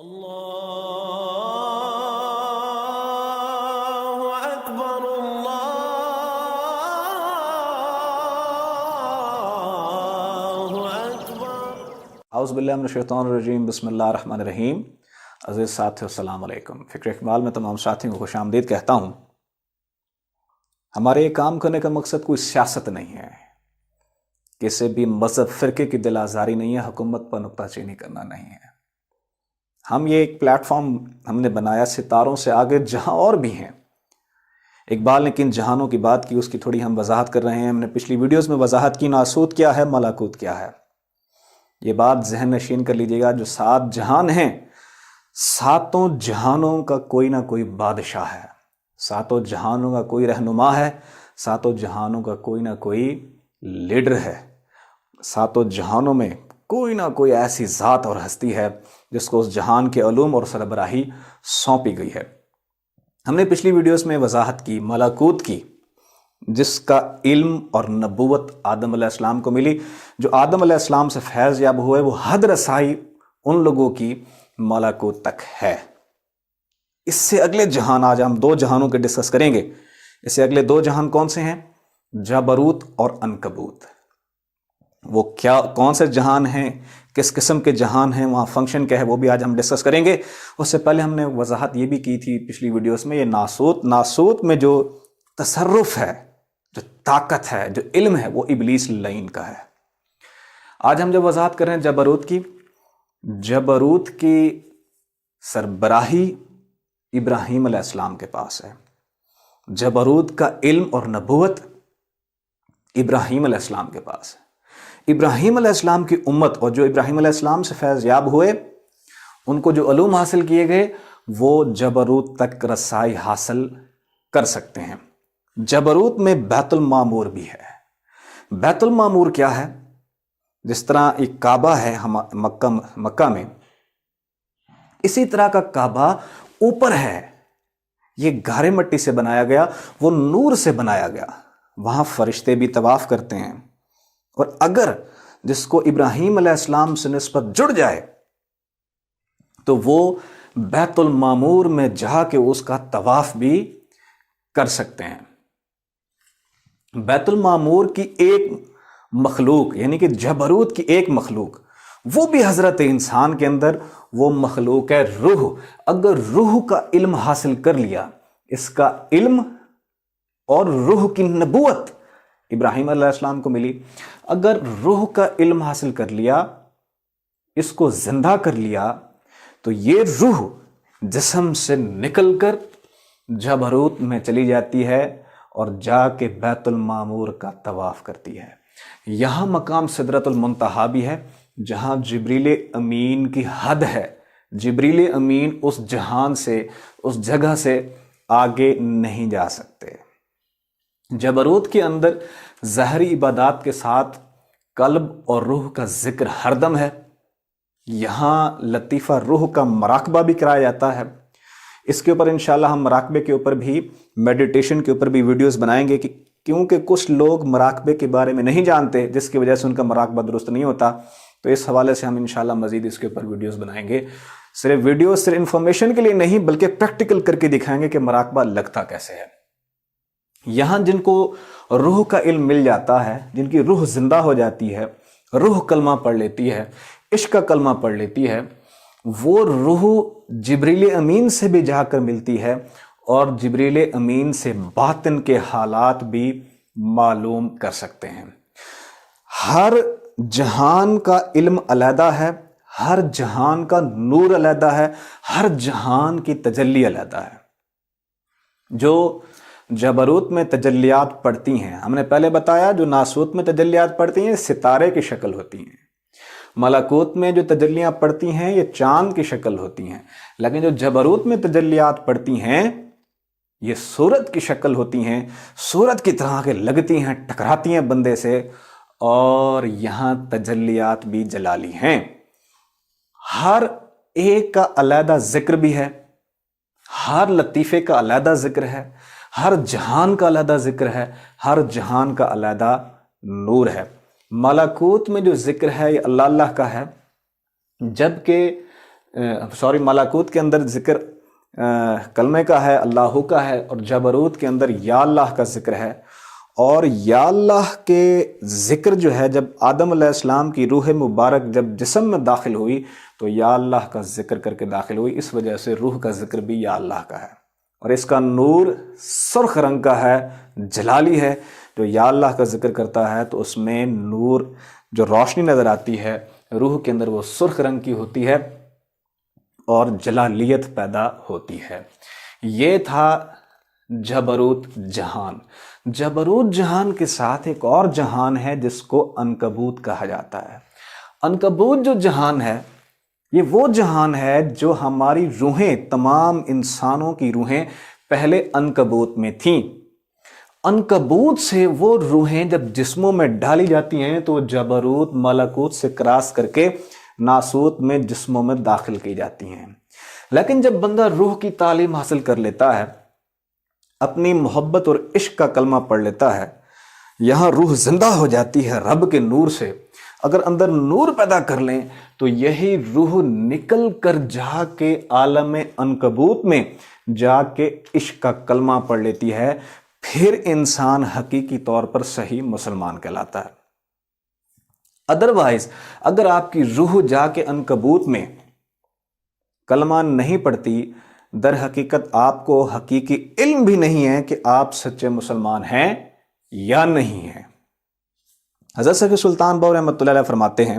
اللہ اکبر اللہ اکبر۔ اعوذ باللہ من الشیطان الرجیم، بسم اللہ الرحمن الرحیم۔ عزیز ساتھیو السلام علیکم۔ فکر اقبال میں تمام ساتھیوں کو خوش آمدید کہتا ہوں۔ ہمارے یہ کام کرنے کا مقصد کوئی سیاست نہیں ہے، کسی بھی مذہب فرقے کی دل آزاری نہیں ہے، حکومت پر نکتہ چینی کرنا نہیں ہے۔ ہم یہ ایک پلیٹ فارم ہم نے بنایا ستاروں سے آگے جہاں اور بھی ہیں۔ اقبال نے کن جہانوں کی بات کی، اس کی تھوڑی ہم وضاحت کر رہے ہیں۔ ہم نے پچھلی ویڈیوز میں وضاحت کی ناسوت کیا ہے، ملاکوت کیا ہے۔ یہ بات ذہن نشین کر لیجیے گا، جو 7 جہان ہیں، 7 جہانوں کا کوئی نہ کوئی بادشاہ ہے، 7 جہانوں کا کوئی رہنما ہے، 7 جہانوں کا کوئی نہ کوئی لیڈر ہے، 7 جہانوں میں کوئی نہ کوئی ایسی ذات اور ہستی ہے جس کو اس جہان کے علوم اور سربراہی سونپی گئی ہے۔ ہم نے پچھلی ویڈیوز میں وضاحت کی، ملاکوت کی، جس کا علم اور نبوت آدم علیہ السلام کو ملی۔ جو آدم علیہ السلام سے فیض یاب ہوئے وہ حد رسائی ان لوگوں کی ملاکوت تک ہے۔ اس سے اگلے جہان، آج ہم 2 جہانوں کے ڈسکس کریں گے۔ اس سے اگلے 2 جہان کون سے ہیں؟ جبروت اور عنکبوت۔ وہ کون سے جہان ہیں، کس قسم کے جہان ہیں، وہاں فنکشن کیا ہے، وہ بھی آج ہم ڈسکس کریں گے۔ اس سے پہلے ہم نے وضاحت یہ بھی کی تھی پچھلی ویڈیوز میں، یہ ناسوت میں جو تصرف ہے، جو طاقت ہے، جو علم ہے، وہ ابلیس لعین کا ہے۔ آج ہم جب وضاحت کر رہے ہیں جبروت کی سربراہی ابراہیم علیہ السلام کے پاس ہے۔ جبروت کا علم اور نبوت ابراہیم علیہ السلام کے پاس ہے۔ ابراہیم علیہ السلام کی امت اور جو ابراہیم علیہ السلام سے فیض یاب ہوئے، ان کو جو علوم حاصل کیے گئے، وہ جبروت تک رسائی حاصل کر سکتے ہیں۔ جبروت میں بیت المعمور بھی ہے۔ بیت المعمور کیا ہے؟ جس طرح ایک کعبہ ہے مکہ میں، اسی طرح کا کعبہ اوپر ہے۔ یہ گارے مٹی سے بنایا گیا، وہ نور سے بنایا گیا، وہاں فرشتے بھی طواف کرتے ہیں۔ اور اگر جس کو ابراہیم علیہ السلام سے نسبت جڑ جائے تو وہ بیت المعمور میں جا کے اس کا طواف بھی کر سکتے ہیں۔ بیت المعمور کی ایک مخلوق، یعنی کہ جبروت کی ایک مخلوق، وہ بھی حضرت انسان کے اندر وہ مخلوق ہے روح۔ اگر روح کا علم حاصل کر لیا، اس کا علم اور روح کی نبوت ابراہیم علیہ السلام کو ملی، اگر روح کا علم حاصل کر لیا، اس کو زندہ کر لیا، تو یہ روح جسم سے نکل کر جبروت میں چلی جاتی ہے اور جا کے بیت المعمور کا طواف کرتی ہے۔ یہاں مقام سدرۃ المنتہا بھی ہے، جہاں جبریل امین کی حد ہے۔ جبریل امین اس جہان سے، اس جگہ سے آگے نہیں جا سکتے۔ جبروت کے اندر ظاہری عبادات کے ساتھ قلب اور روح کا ذکر ہر دم ہے۔ یہاں لطیفہ روح کا مراقبہ بھی کرایا جاتا ہے۔ اس کے اوپر انشاءاللہ ہم مراقبے کے اوپر بھی، میڈیٹیشن کے اوپر بھی ویڈیوز بنائیں گے، کیونکہ کچھ لوگ مراقبے کے بارے میں نہیں جانتے، جس کی وجہ سے ان کا مراقبہ درست نہیں ہوتا۔ تو اس حوالے سے ہم انشاءاللہ مزید اس کے اوپر ویڈیوز بنائیں گے۔ صرف انفارمیشن کے لیے نہیں، بلکہ پریکٹیکل کر کے دکھائیں گے کہ مراقبہ لگتا کیسے ہے۔ یہاں جن کو روح کا علم مل جاتا ہے، جن کی روح زندہ ہو جاتی ہے، روح کلمہ پڑھ لیتی ہے، عشق کا کلمہ پڑھ لیتی ہے، وہ روح جبریل امین سے بھی جا کر ملتی ہے اور جبریل امین سے باطن کے حالات بھی معلوم کر سکتے ہیں۔ ہر جہان کا علم علیحدہ ہے، ہر جہان کا نور علیحدہ ہے، ہر جہان کی تجلی علیحدہ ہے۔ جو جبروت میں تجلیات پڑتی ہیں، ہم نے پہلے بتایا جو ناسوت میں تجلیات پڑتی ہیں ستارے کی شکل ہوتی ہیں، ملکوت میں جو تجلیاں پڑتی ہیں یہ چاند کی شکل ہوتی ہیں، لیکن جو جبروت میں تجلیات پڑتی ہیں یہ صورت کی شکل ہوتی ہیں، صورت کی طرح کے لگتی ہیں، ٹکراتی ہیں بندے سے، اور یہاں تجلیات بھی جلالی ہیں۔ ہر ایک کا علیحدہ ذکر بھی ہے، ہر لطیفے کا علیحدہ ذکر ہے، ہر جہان کا علیحدہ ذکر ہے، ہر جہان کا علیحدہ نور ہے۔ ملکوت میں جو ذکر ہے یہ اللہ کا ہے، جبکہ سوری ملکوت کے اندر ذکر کلمے کا ہے، اللہ کا ہے، اور جبروت کے اندر یا اللہ کا ذکر ہے۔ اور یا اللہ کے ذکر جو ہے جب آدم علیہ السلام کی روح مبارک جب جسم میں داخل ہوئی تو یا اللہ کا ذکر کر کے داخل ہوئی، اس وجہ سے روح کا ذکر بھی یا اللہ کا ہے، اور اس کا نور سرخ رنگ کا ہے، جلالی ہے۔ جو یا اللہ کا ذکر کرتا ہے تو اس میں نور جو روشنی نظر آتی ہے روح کے اندر وہ سرخ رنگ کی ہوتی ہے اور جلالیت پیدا ہوتی ہے۔ یہ تھا جبروت جہان۔ جبروت جہان کے ساتھ ایک اور جہان ہے جس کو عنکبوت کہا جاتا ہے۔ عنکبوت جو جہان ہے یہ وہ جہان ہے جو ہماری روحیں، تمام انسانوں کی روحیں پہلے عنکبوت میں تھیں۔ عنکبوت سے وہ روحیں جب جسموں میں ڈالی جاتی ہیں تو جبروت ملکوت سے کراس کر کے ناسوت میں جسموں میں داخل کی جاتی ہیں۔ لیکن جب بندہ روح کی تعلیم حاصل کر لیتا ہے، اپنی محبت اور عشق کا کلمہ پڑھ لیتا ہے، یہاں روح زندہ ہو جاتی ہے رب کے نور سے۔ اگر اندر نور پیدا کر لیں تو یہی روح نکل کر جا کے عالم عنکبوت میں جا کے عشق کا کلمہ پڑھ لیتی ہے، پھر انسان حقیقی طور پر صحیح مسلمان کہلاتا ہے۔ ادروائز اگر آپ کی روح جا کے عنکبوت میں کلمہ نہیں پڑھتی، در حقیقت آپ کو حقیقی علم بھی نہیں ہے کہ آپ سچے مسلمان ہیں یا نہیں ہیں۔ حضرت سیف سلطان بہو رحمۃ اللہ علیہ فرماتے ہیں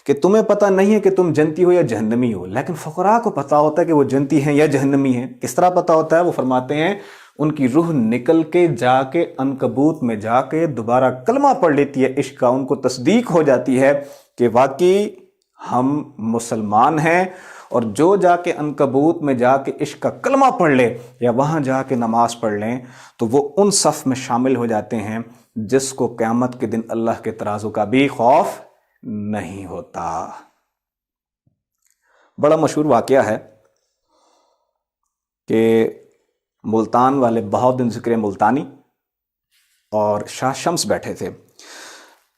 کہ تمہیں پتہ نہیں ہے کہ تم جنتی ہو یا جہنمی ہو، لیکن فقراء کو پتہ ہوتا ہے کہ وہ جنتی ہیں یا جہنمی ہیں۔ کس طرح پتہ ہوتا ہے؟ وہ فرماتے ہیں ان کی روح نکل کے جا کے عنکبوت میں جا کے دوبارہ کلمہ پڑھ لیتی ہے عشق کا، ان کو تصدیق ہو جاتی ہے کہ واقعی ہم مسلمان ہیں۔ اور جو جا کے عنکبوت میں جا کے عشق کا کلمہ پڑھ لے یا وہاں جا کے نماز پڑھ لیں تو وہ ان صف میں شامل ہو جاتے ہیں جس کو قیامت کے دن اللہ کے ترازو کا بھی خوف نہیں ہوتا۔ بڑا مشہور واقعہ ہے کہ ملتان والے بہاؤالدین ذکر ملتانی اور شاہ شمس بیٹھے تھے،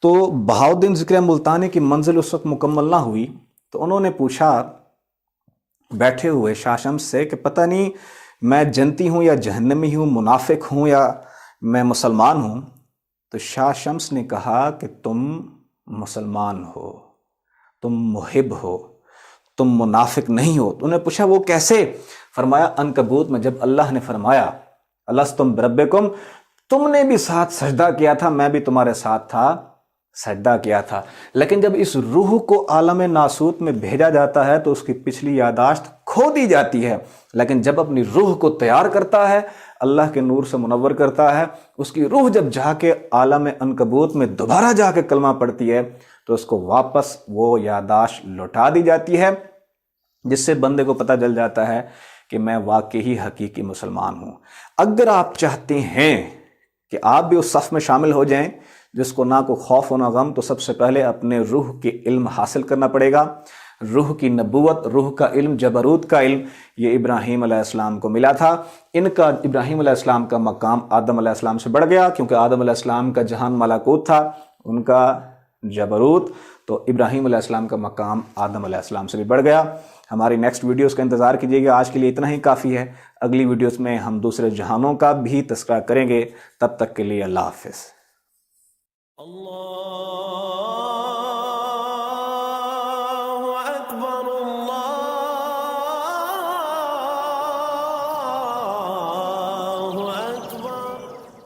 تو بہاؤالدین ذکر ملتانی کی منزل اس وقت مکمل نہ ہوئی، تو انہوں نے پوچھا بیٹھے ہوئے شاہ شمس سے کہ پتہ نہیں میں جنتی ہوں یا جہنمی ہوں، منافق ہوں یا میں مسلمان ہوں۔ تو شاہ شمس نے کہا کہ تم مسلمان ہو، تم محب ہو، تم منافق نہیں ہو۔ تو انہوں نے پوچھا وہ کیسے؟ فرمایا عنکبوت میں جب اللہ نے فرمایا الستم بربکم، تم نے بھی ساتھ سجدہ کیا تھا، میں بھی تمہارے ساتھ تھا، سجدہ کیا تھا۔ لیکن جب اس روح کو عالم ناسوت میں بھیجا جاتا ہے تو اس کی پچھلی یاداشت کھو دی جاتی ہے، لیکن جب اپنی روح کو تیار کرتا ہے، اللہ کے نور سے منور کرتا ہے، اس کی روح جب جا کے عالم عنکبوت میں دوبارہ جا کے کلمہ پڑھتی ہے تو اس کو واپس وہ یاداشت لوٹا دی جاتی ہے، جس سے بندے کو پتہ چل جاتا ہے کہ میں واقعی حقیقی مسلمان ہوں۔ اگر آپ چاہتے ہیں کہ آپ بھی اس صف میں شامل ہو جائیں جس کو نہ کوئی خوف و نہ غم، تو سب سے پہلے اپنے روح کے علم حاصل کرنا پڑے گا۔ روح کی نبوت، روح کا علم، جبروت کا علم یہ ابراہیم علیہ السلام کو ملا تھا۔ ان کا ابراہیم علیہ السلام کا مقام آدم علیہ السلام سے بڑھ گیا، کیونکہ آدم علیہ السلام کا جہان ملکوت تھا، ان کا جبروت، تو ابراہیم علیہ السلام کا مقام آدم علیہ السلام سے بھی بڑھ گیا۔ ہماری نیکسٹ ویڈیوز کا انتظار کیجیے گا۔ آج کے لیے اتنا ہی کافی ہے، اگلی ویڈیوز میں ہم دوسرے جہانوں کا بھی تذکرہ کریں گے۔ تب تک کے لیے اللہ حافظ۔ اللہ